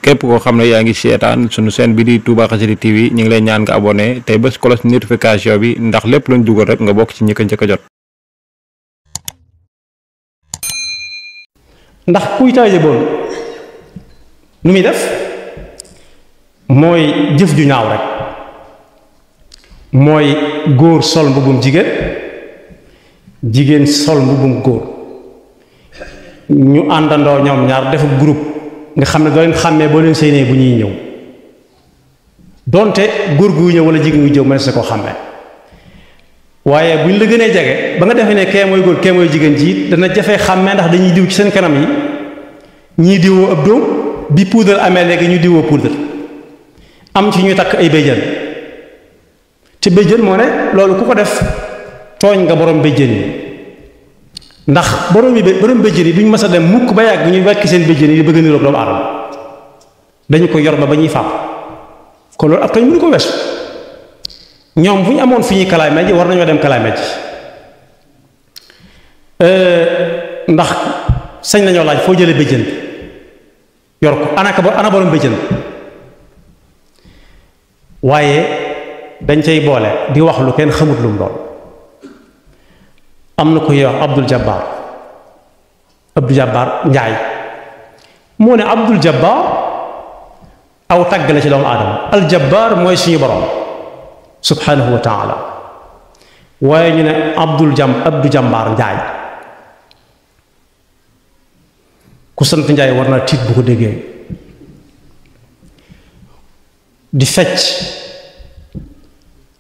képp koo xam ne yaa ngi seetaan sunu chaîne bi di Touba Xassida TV ñu ngi lay ñaan nga abonné tey bés cloche notification bi ndax lépp luñ dugal rek nga bokk ci ñi ko njëkk a jot. ndax kuy taaje boon nu muy def mooy jëf ju ñaaw rek mooy góor sol mbubum jigéen jigéen sol mbubum góor ñu àndandoo ñoom ñaar def groupe nga xam ne doo leen xàmmee boo leen séenee bu ñuy ñëw donte góor gu ñëw wala jigéen gu ñëw mën sa koo xàmmee waaye bu ñu la gënee jege ba nga defee ne kee mooy góor kee mooy jigéen ji dana jafee xàmmee ndax dañuy diw ci seen kanam yi ñii diwoo ab doom bi poudre amee léegi ñu diwoo poudre am ci ñu takk ay béjjën te béjjën moo ne loolu ku ko def tooñ nga borom béjjën yi ndax borom béjjën yi duñ mës a dem mukk ba yàgg ñu wàkki seen béjjën yi di bëgg a niroog doomu aadama dañu ko yor ba ñuy fàpp kon loolu ab tooñ mënu ko weesu ñoom bu ñu amoon fi ñuy kalaame ji war nañoo dem kalaame ji ndax sañ nañoo laaj foo jëlee béjjën bi yor ko ana borom béjjën waaye dañ cay boole di wax lu kenn xamut lu mu doon am na ko yow Abdul Jabbar Njaay moo ne Abdul Jabbar aw tàgg la ci doomu aadama al Jabbar mooy suñu borom subhanahu wa taala waaye ñu ne Abdul Jàmbaar Njaay ku sant Njaay war naa tiit bu ko déggee di fecc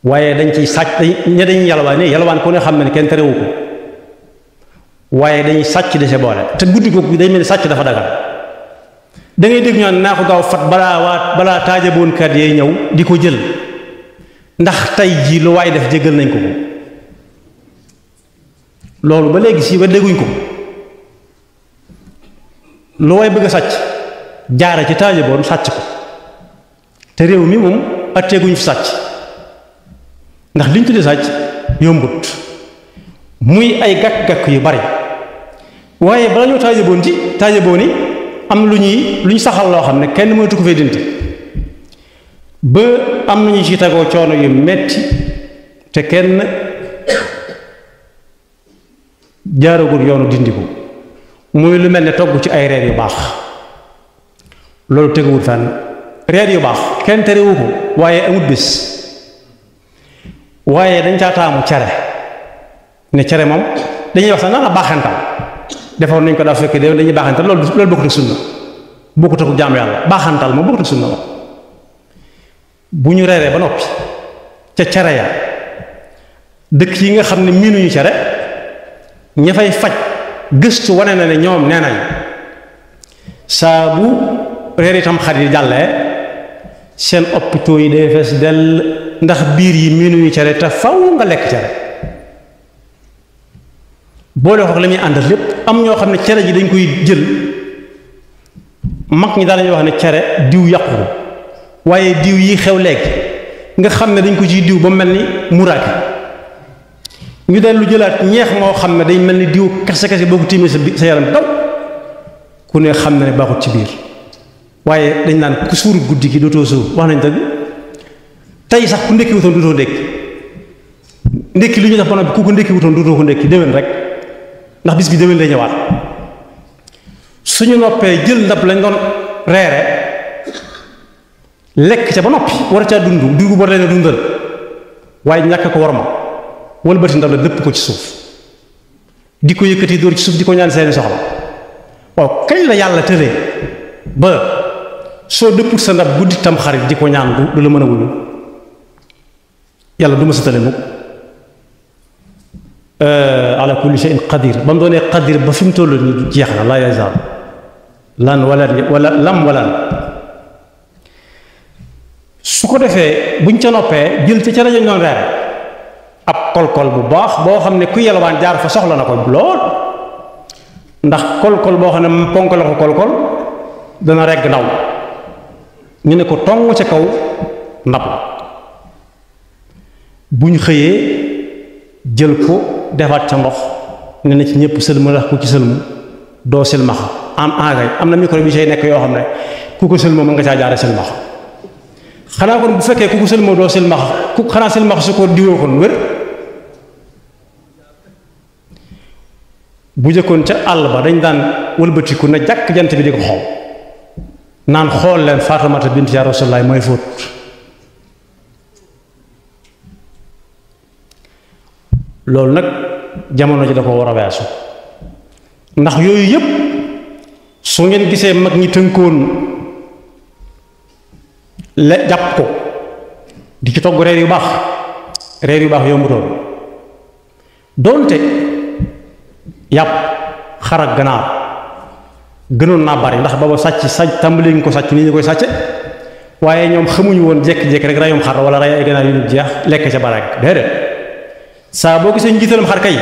waaye dañ ciy sàcc ña dañuy yalwaan ku ne xam ne kenn terewu ko waaye dañuy sàcc de sa boole te guddi googu day mel ni sàcc dafa dagal da ngay dégg ñu naa ko gaaw fat balaa taajaboon kat yee ñëw di ko jël ndax tey jii lu waay def jéggal nañ ko ko loolu ba léegi si ba dégguñ ko lu waay bëgg a sàcc jaara ci taajaboon sàcc ko te réew mi moom atteeguñ fi sàcc ndax liñ tuddee sàcc yombut muy ay gàkk-gàkk yu bari waaye bala ñoo taajaboon yi am lu ñu saxal loo xam ne kenn mënatu ko fay dindi ba am nañu ci tegoo coono yu metti te kenn jaaragul yoonu dindi ko muy lu mel ne togg ci ay reer yu baax loolu teguwul fenn reer yu baax kenn terewu ko waaye amut bés waaye dañ caa taamu cere ne cere moom dañuy wax sax naa baaxantal defoon nañ ko daa fekk dañuy baaxantal loolu bokkut ak sunna bokkut ak jaamu yàlla baaxantal moom bokkut ak sunna moom bu ñu reeree ba noppi ca cere ya dëkk yi nga xam ne miinuñu cere ña fay faj gëstu wane na ne ñoom nee nañ saa bu reer itam xar yi jàllee seen hôpitaux yi day fees dell ndax biir yi miinuñu cere te faw nga lekk cere boole wax la muy àndal lépp am ñoo xam ne cere ji dañ koy jël mag ñi daal lañuy wax ne cere diw yàqu waaye diw yi xew léegi nga xam ne dañ ko ciy diw ba mel ni muraaki ñu dellu jëlaat ñeex moo xam ne day mel ni diw kese boo ko tiimee sa yaram daw ku ne xam ne baaxut ci biir waaye dañ naan ku suur guddi gi dootoo suur wax nañ dëgg tey sax ku ndekki wutoon dootoo ndekki lu ñu def ba noppi ku ko ndekki wutoon dootoo ko ndekki déwén rek ndax bis bi déwén lay ñëwaat suñu noppee jël ndab lañ doon reere lekk ca ba noppi war a caa dund diw war leen a dundal waaye ñàkk ko war ma wëlbati ndab la dëpp ko ci suuf di ko yëkkati dóor ci suuf di ko ñaan seeni soxla waaw kañ la yàlla tëree ba soo dëpput sa ndab guddi tam xarit di ko ñaan du la mën a wuyu yàlla du ma sa tële mukk ala kulli shay'in qadir ba mu doonee qadir ba fi mu toll nii jeex na laa yazal lan wala lam walan su ko defee buñ ca noppee jël ca rajo ñu doon reere ab kolkol bu baax boo xam ne ku yelwaan jaar fa soxla na ko lool ndax kolkol boo xam ne ponk la ko kolkol dana regg ndaw ñu ne ko tong ca kaw ndab la bu ñu xëyee jël ko defaat ca ndox ne na ci ñëpp sëlmu ndax ku ci sëlmu doo silmaxa am aagay am na micro bi say nekk yoo xam ne ku ko sëlmoo mën nga caa jaare silmaxa xanaa kon bu fekkee ku ko sëlmoo doo silmaxa xanaa silmaxa su ko diwoo kon wér bu jëkkoon ca àll ba dañ daan wëlbatiku na jàkk jant bi di ko xool naan xool leen Faatumata bint yaa Rasulullaah mooy fóot loolu nag jamono ji da ko war a weesu ndax yooyu yépp su ngeen gisee mag ñi tënkoon jàpp ko di ci togg reer yu baax yombutoon doonte yàpp xar ak ganaar gënoon naa bari ndax booba sàcc tàmbali ñu ko sàcc nii ñu koy sàcce waaye ñoom xamuñu woon jékki-jékki rek rayum xar wala ray ay ganaar yu dul jeex lekk ca bari déedéet saa boo gisee njiitalam xar kay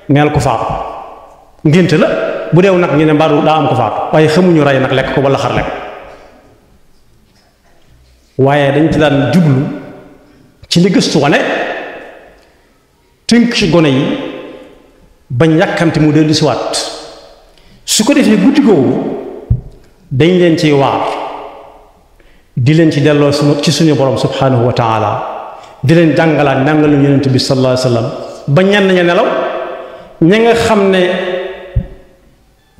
neel ko faatu ngénte la bu deew nag ñu ne mbaadu daa am ko faatu waaye xamuñu ray nag lekk ko wala xar lekk waaye dañ ci daan jublu ci li gëstu wane tënk ci gone yi bañ yàkkamti mu dellu si waat su ko defee guddi googu dañ leen ciy waar di leen ci delloo ci suñu borom subhanahu wa taala di leen jàngalaat njàngalu yonent bi sallallahu alayhi wa sallam ba ñenn ña nelaw ña nga xam ne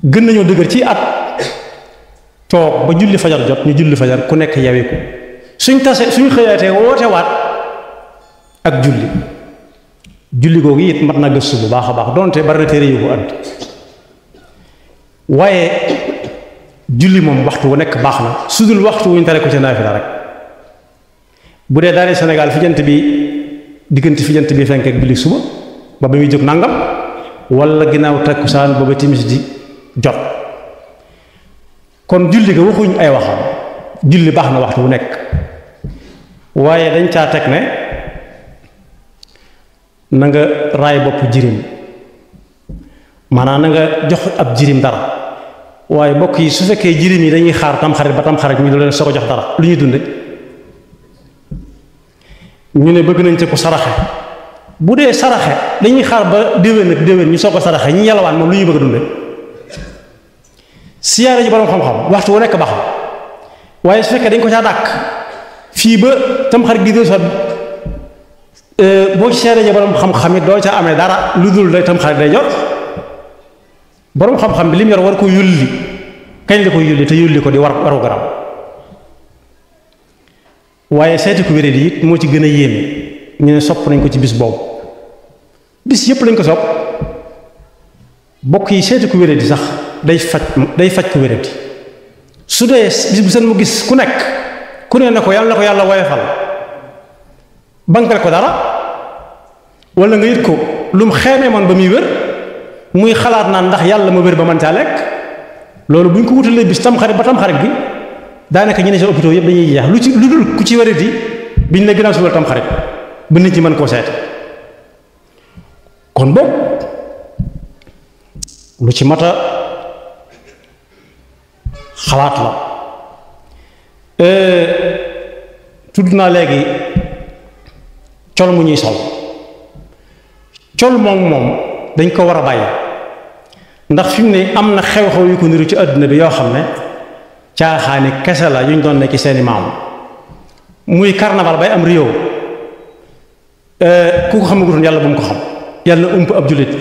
gën nañoo dëgër ci at toog ba julli fajar jot ñu julli fajar ku nekk yawiku suñ xëyaatee woote waat ak julli googu it mat na gëstu bu baax a baax donte bari na téere yu ko ànd waaye julli moom waxtu wu nekk baax na su dul waxtu wuñ tere ko ci naafila rek bu dee daanee Sénégal fi jant bi diggante fi jant bi fenk ak julli suba ba ba muy jóg nangam wala ginnaaw takkusaan ba ba timis di jot kon julli ga waxuñ ay waxam julli baax na waxtu wu nekk waaye dañ caa teg ne na nga raay bopp jirim maanaam na nga jox ab jirim dara waaye mbokk yi su fekkee jirim yi dañuy xaar tamxarit ba tamxarit ñu leen soog a jox dara lu ñuy dunde ñu ne bëgg nañ ci ko saraxe bu dee saraxe dañuy xaar ba déwén ak déwén ñu soog a saraxe ñi yalwaan moom lu ñuy bëgg a dunde siyaare ji borom xam-xam waxtu wu nekk baax na waaye su fekkee dañ ko caa dàkk fii ba tamxarit gi sot boo ci siyaare ji borom xam-xam it doo ca amee dara lu dul day tamxarit day jot borom xam-xam bi li mu yor war ko yulli kañ la ko yulli te yulli ko di waru garam waaye seeti ko wéré di it moo ci gën a yéeme ñu ne sopp nañ ko ci bis boobu bis yépp lañ ko sopp bokk yi seeti ko wéré di sax day faj ko wéré di su dee bis bu seen mu gis ku nekk ku ne na ko yàlla woyofal bankal ko dara wala nga yit ko lu mu xeemee man ba muy wér muy xalaat naan ndax yàlla ma wér ba man caa lekk loolu bu ñu ko wutalee bis tamxarit ba tamxarit bi daanaka ñu ne sa hôpital yëpp dañuy jeex lu dul ku ci wéradi biñ ne ginnaaw suba tamxarit ba nit ñi mën koo seet kon boobu lu ci mat a xalaat la tudd naa léegi col mu ñuy sol col moom dañ ko war a bàyyi ndax fi mu ne am na xew-xew yu ko niru ci àdduna bi yoo xam ne caaxaani kese la yu ñu doon nekk ci seeni maam muy carnaval bay am Rio ku ko xamagutoon yàlla bu mu ko xam yàlla na ump ab jullit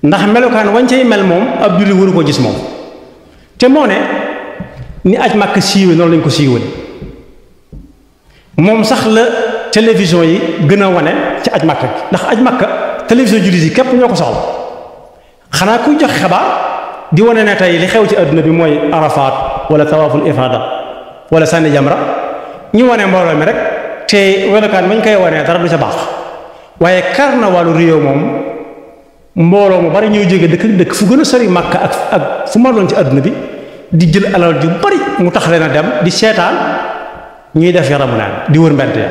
ndax melukaan wañ cay mel moom ab jullit waru ko gis moom te moo ne ni aj màkk siiwe noonu lañ ko siiwale moom sax la télévision yi gën a wane ci aj màkk gi ndax aj màkk télévision jullit yi képp ñoo ko soxla xanaa kuy joxe xabaar di wane ne tey li xew ci àdduna bi mooy arafaat wala tawaaful ifada wala sànni jamra ñu wane mbooloo mi rek te welokaan bañ koy wanee dara du ca baax waaye carnavalu Rio moom mbooloo mu bari ñuy jóge dëkk fu gën a sori Makka ak fu ma doon ci àdduna bi di jël alal ju bari mu tax leen a dem di seetaan ñuy def yaramu neen di wër mbent ya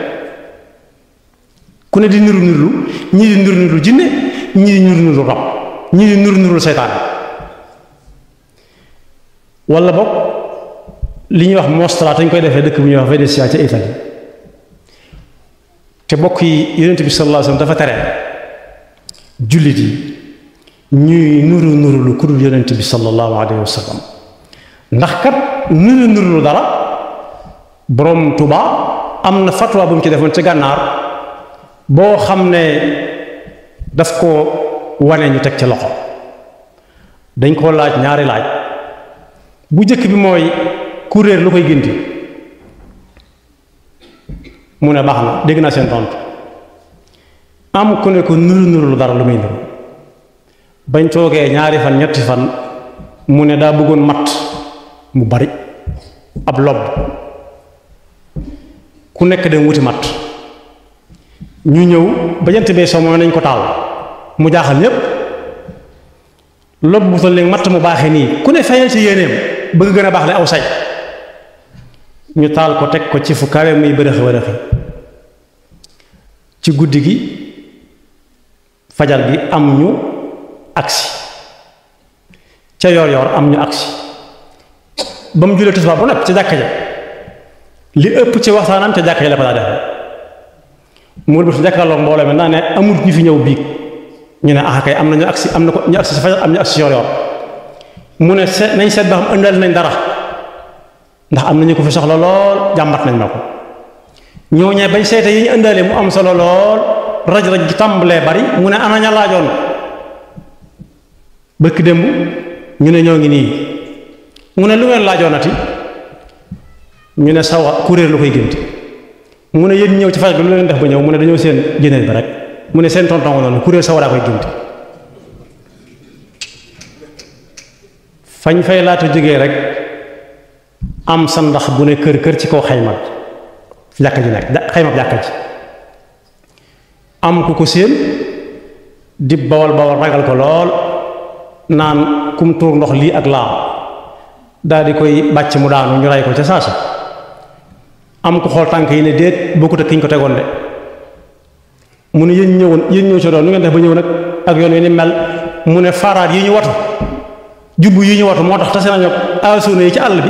ku ne di niru ñii di niru jinne ñii di niru rab ñii di niru seytaan wala boog li ñuy wax mostra te ñu koy defee dëkk bu ñuy wax Venezia ca Italie te bokk yi yonent bi sallallahu alayhi wasallam dafa tere jullit yi ñuy nuru lu ku dul yonent bi sallallahu alayhi wasallam ndax kat nuru dara borom Tuuba am na fatwa bu mu ci defoon ci gànnaar boo xam ne daf ko wane ñu teg ci loxo dañ koo laaj ñaari laaj bu njëkk bi mooy kuréer lu koy génti mu ne baax na dégg naa seen tontu am ku ne ko nuru dara lu muy nuru bañ toogee ñaari fan ñetti fan mu ne daa bëggoon matt mu bari ab lob ku nekk dem wuti matt ñu ñëw ba jant bee soo mooy nañ ko taal mu jaaxal ñépp lob bu toll léegi matt mu baaxee nii ku ne feeñal ci yéeneem bëgg gën a baax le aw say ñu taal ko teg ko ci fu kawe muy bërëxi ci guddi gi fajar gi am ñu agsi ca yoor am ñu agsi ba mu julee tisbaar bu nekk ca jàkka ja li ëpp ci waxtaanam ca jàkka ja la ko daa defee mu wëlbati jàkkaarloog mbooloo mi naa ne amul ñu fi ñëw biig ñu ne ah kay am na ñu agsi am na ko ñu agsi ci fajar am ñu agsi ci yoor mu ne nañ seet ba xam ëndal nañ dara ndax am nañu ko fi soxla lool jàmbat nañ ma ko ñooñee bañ seete yi ñu ëndalee mu am solo lool raj-raj gi tàmbalee bari mu ne ana ña laajoon bëkk démb ñu ne ñoo ngi nii mu ne lu ngeen laajoonati ñu ne sawa kuréel lu koy génti mu ne yéen ñëw ci faj bi lu leen def ba ñëw mu ne dañoo seen jëneen bi rek mu ne seen tonton noonu kuréel sawaraa koy génti fañ fay laata jógee rek am sa ndax bu ne kër ci kaw xayma jàkka ji nekk xayma jàkka ji am ku ko séen di bawal ragal ko lool naan kum tuur ndox lii ak laa daal di koy bàcc mu daanu ñu rey ko ca saasa am ku xool tànk yi ne déet bokkut ak ki ñu ko tegoon de mu ne yéen ñëw ci doon nu ngeen def ba ñëw nag ak yoon wi ni mel mu ne faaraat yi ñu watu jubbu yi ñu watu moo tax tase nañu asuna yi ci àll bi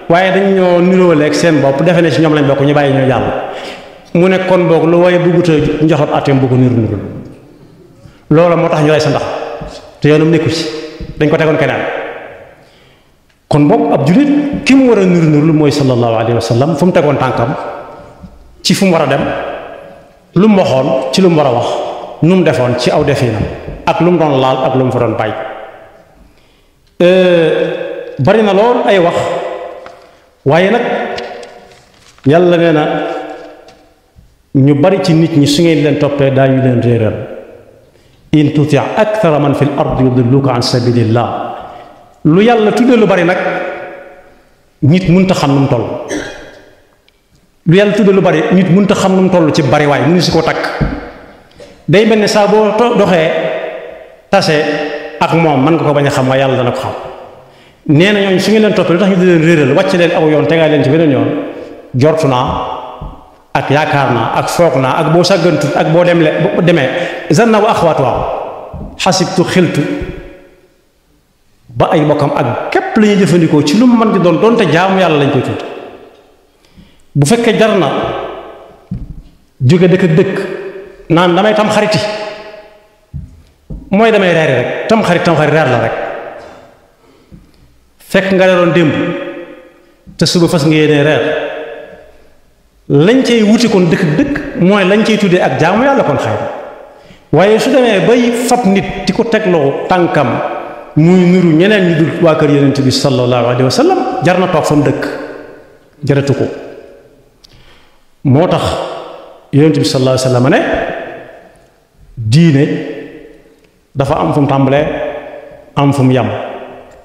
waaye dañ ñoo niroole ak seen bopp defe ne ci ñoom lañ bokk ñu bàyyi ñoo jàll mu ne kon boog lu waaye bëggut a njoxot ateem bu ko niru loola moo tax ñu rey sa ndax te yoonam nekku ci dañ ko tegoon keneen kon boog ab jullit ki mu war a niru mooy sallallahu alayhi wa sallam fu mu tegoon tànkam ci fu mu war a dem lu mu waxoon ci lu mu war a wax nu mu defoon ci aw definam ak lu mu doon laal ak lu mu fa doon bàyyi bari na lool ay wax waaye nag yàlla nee na ñu bari ci nit ñi su ngeen leen toppee daañu leen réeral in tuti akthara man fil ardi yudilluka an sabilillah lu yàlla tuddee lu bari nag nit mënta xam nu mu toll lu yàlla tuddee lu bari nit mënta xam nu mu toll ci bari waay mënu si koo takk day mel ne saa boo doxee tase ak moom mën nga ko bañ a xam waaye yàlla dana ko xam nee na ñooñu su ngeen leen toppee lu tax ñu di leen réeral wàcc leen aw yoon tegaay leen ci beneen yoon jortu naa ak yaakaar naa ak foog naa ak boo sàggantut ak boo demee zanna wa axwaatuha xasibtu xiltu ba ay bokkam ak képp la ñuy jëfandikoo ci lu mu mën di doon doonte jaamu yàlla lañ koy tudd bu fekkee jar na jóge dëkk ak dëkk naan damay tam xariti mooy damay reeri rek tam xarit reer la rek fekk nga reeroon démb te suba fas nga yéene reer lañ cay wuti kon dëkk dëkk mooy lañ cay tuddee ak jaamu yàlla kon xëy na waaye su demee bay fab nit di ko tegloo tànkam muy nuru ñeneen ñu dul waa kër yonent bi sallallahu alayhi wa sallam jar na toog fa mu dëkk jaratu ko moo tax yonent bi sallallahu alayhi wa sallam ne diine dafa am fu mu tàmbalee am fu mu yam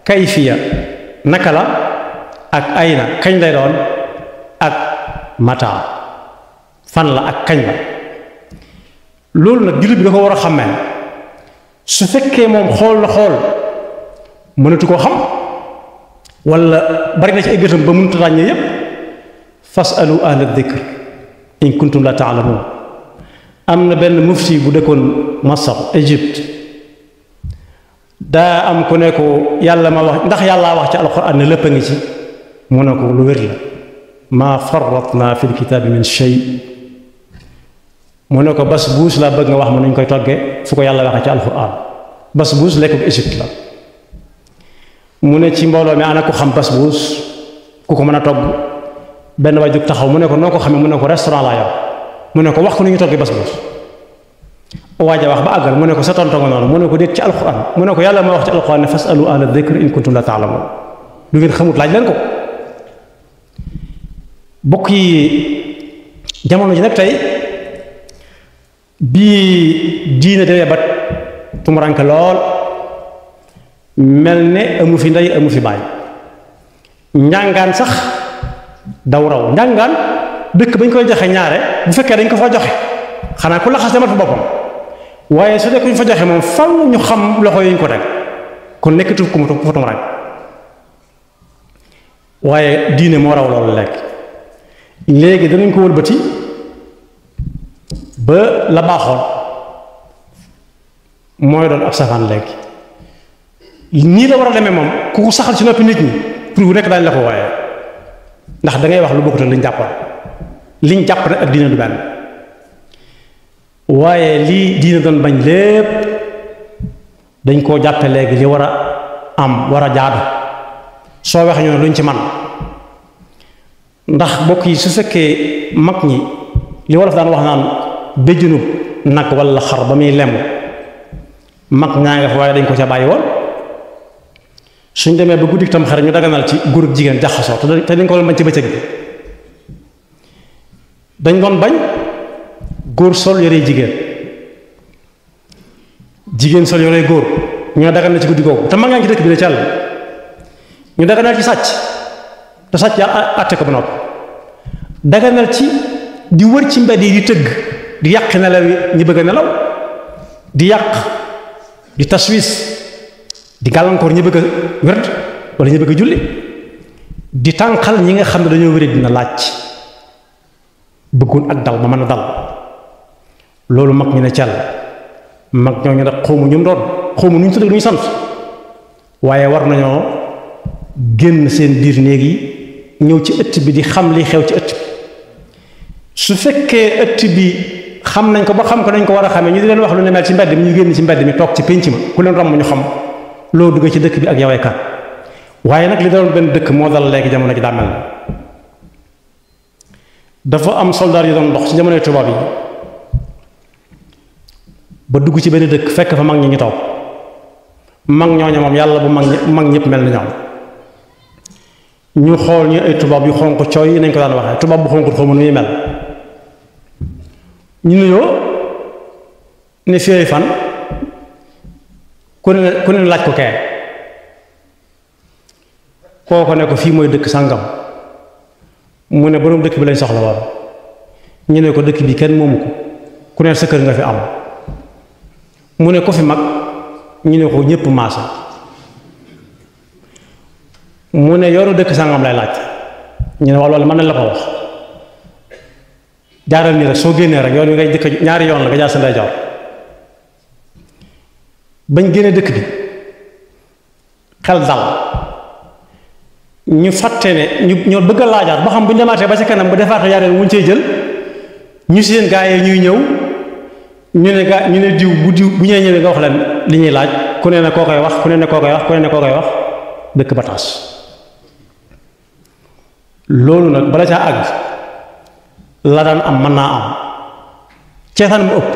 kayfiya naka la ak ayna kañ lay doon ak mata fan la ak kañ la loolu nag jullit bi da ko war a xàmmee su fekkee moom xool mënatu koo xam wala bari na ci ay gëtam ba mënut a ràññee yépp fasalu ahla dikr in kuntum la taalamun am na benn mufti bu dëkkoon Masar Égypte daa am ku ne ko yàlla ma wax ndax yàllaa wax ci alquran ne lépp a ngi ci mu ne ko lu wér la maa farratna fi lkitaabi min shay mu ne ko bas buus laa bëgg nga wax ma nuñ koy toggee fu ko yàlla waxee ci alquran bas buus lekk ko Égypte la mu ne ci mbooloo mi ana ko xam bas buus ku ko mën a togg benn waay jóg taxaw mu ne ko noo ko xamee mu ne ko restaurant laa yor mu ne ko wax ko ni ñu toggee basbos waaja wax ba àggal mu ne ko sa tonto nga noonu mu ne ko déet ci alquran mu ne ko yàlla moo wax ci alquran ne fasalu ahla dhikri in kuntum la ta'lamun lu ngeen xamut laaj leen ko. bokk yi jamono ji nag tey bii diine demee ba tumuranke lool mel ne amu fi ndey amu fi baay njàngaan sax daw raw njàngaan dëkk bañ koy joxe ñaare bu fekkee dañ ko fa joxe xanaa ku laxas demal fa boppam waaye su dee kuñ fa joxe moom faw ñu xam loxo yi ñu ko teg kon nekkatu ku mu fa tumuranke waaye diine moo raw loolu léegi danañ ko wëlbati ba la baaxoon mooy doon ab safaan léegi nii la war a demee moom ku ko saxal ci noppi nit ñi pour bu nekk daañu la ko waaye ndax da ngay wax lu bokkut ak liñ jàppoon liñ jàpp ne ak diine du benn waaye lii diine doon bañ lépp dañ koo jàppe léegi li war a am war a jaadu soo waxee ñu ne luñ ci man ndax bokk yi su fekkee mag ñi li wolof daan wax naan béjjunub nag walla xar ba muy lem mag ñaa nga fa waaye dañ ko ca bàyyi woon suñ demee ba guddi tam xare ñu daganal ci góor ak jigéen jaxasoo te dañ ko doon bañ ci bëccëg bi dañ doon bañ góor sol yore jigéen jigéen sol yore góor ñoo daganal ci guddi googu te mag ñaa ngi ci dëkk bi ne ci àll ñu daganal ci sàcc te sàcc yaa àtte ko ba noppi daganal ci di wër ci mbedd yi di tëgg di yàq nelaw ñi bëgg a nelaw di yàq di taswis di gàllankoor ñi bëgg a wérd wala ñi bëgg a julli di tànqal ñi nga xam ne dañoo wéré dina laaj bëggoon ak dal ba mën a dal loolu mag ñu ne cell mag ñoo ñu nag xawma ñu doon xawma nu ñu tudd nu ñu sant waaye war nañoo génn seen biir néeg yi ñëw ci ëtt bi di xam li xew ci ëtt bi su fekkee ëtt bi xam nañ ko ba xam ko dañ ko war a xamee ñu di leen wax lu ne mel ci mbedd mi ñu génn ci mbedd mi toog ci pénc ma ku leen romb ñu xam loo dugg ci dëkk bi ak yaway kan waaye nag li doon benn dëkk moo dal léegi jamono ji daa mel dafa am soldaar yu doon dox ci jamonoy tubaab yi ba dugg ci benn dëkk fekk fa mag ñi ngi toog mag ñooñu moom yàlla bu mag ñëpp mel na ñoom ñu xool ñu ay tubaab yu xonq cooy nañ ko daan waxee tubaab bu xonq xamu nu muy mel ñu nuyoo ne fii fan ku ne laaj ko kee kooko ne ko fii mooy dëkk sàngam mu ne borom dëkk bi lañ soxla woon ñu ne ko dëkk bi kenn moomu ko ku ne sa kër nga fi am mu ne ko fi mag ñu ne ko ñëpp maase mu ne yoonu dëkk sàngam lay laaj ñu ne walla loolu mën nañ la ko wax jaaral nii rek soo génnee rek yoon wi ngay dëkk ñaari yoon la nga jaar sa ndeyjoor bañ génne dëkk bi xel dal ñu fàtte ne ñoo bëgg a laajaat ba xam bu ñu demaatee ba ca kanam bu defaatee yaareen wuñ cee jël ñu seen gaa yi ñuy ñëw ñu ne diw bu ñee ñëwee nga wax leen li ñuy laaj ku ne ne koo koy wax ku ne ne koo koy wax ku ne ne koo koy wax dëkk ba tas loolu nag bala caa àgg la daan am mën naa am ceetaan mu ëpp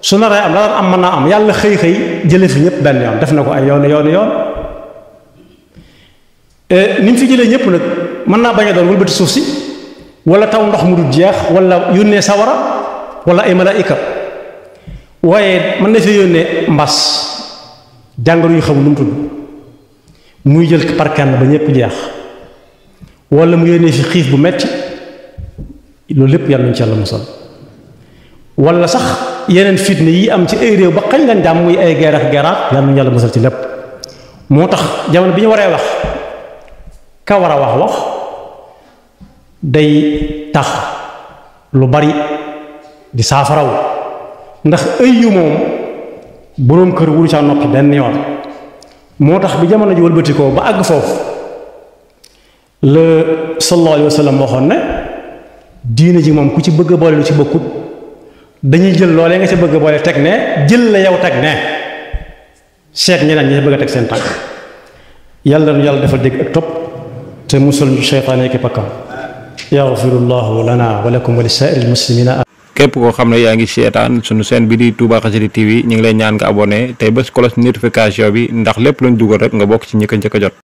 su naree am la daan am mën naa am yàlla xëy jële fi ñëpp benn yoon def na ko ay yoon ni mu fi jëlee ñëpp nag mën naa bañ a doon wëlbati suuf si wala taw ndox mu dul jeex wala yónnee sawara wala ay malaayika waaye mën na fi yónnee mbas jàngoro yu xamul lu mu tudd muy jël par kenn ba ñëpp jeex wala mu yónnee fi xiif bu metti loolu lépp yàlla nañu ci yàlla musal wala sax yeneen fitne yi am ci ay réew ba xañ leen jàmm muy ay guerre ak guerraat yàlla nañu yàlla musal ci lépp moo tax jamono bi ñu waree wax ka war a wax day tax lu bari di saafaraw ndax ëy yu moom boroom kër wuru ca noppi benn yoon moo tax bi jamono ji wëlbatikoo ba àgg foofu la sallallahu alayhi wa sallam waxoon ne diine ji moom ku ci bëgg a boole lu ci bokkut dañuy jël loolee nga ci bëgg a boole teg ne jël la yow teg ne seet ñeneen ñi ci bëgg a teg seen tànk yàlla nu yàlla defal dégg ak topp te te musal ñu seytaane ki pakkam yaxfirullahu lana wa lakum wa li saa'iril muslimina. képp koo xam ne yaa ngi seetaan sunu chaîne bi di Touba Xassida TV ñu ngi lay ñaan nga abonné tey bés cloche notification bi ndax lépp luñ dugal rek nga bokk ci ñi ko njëkk a jot.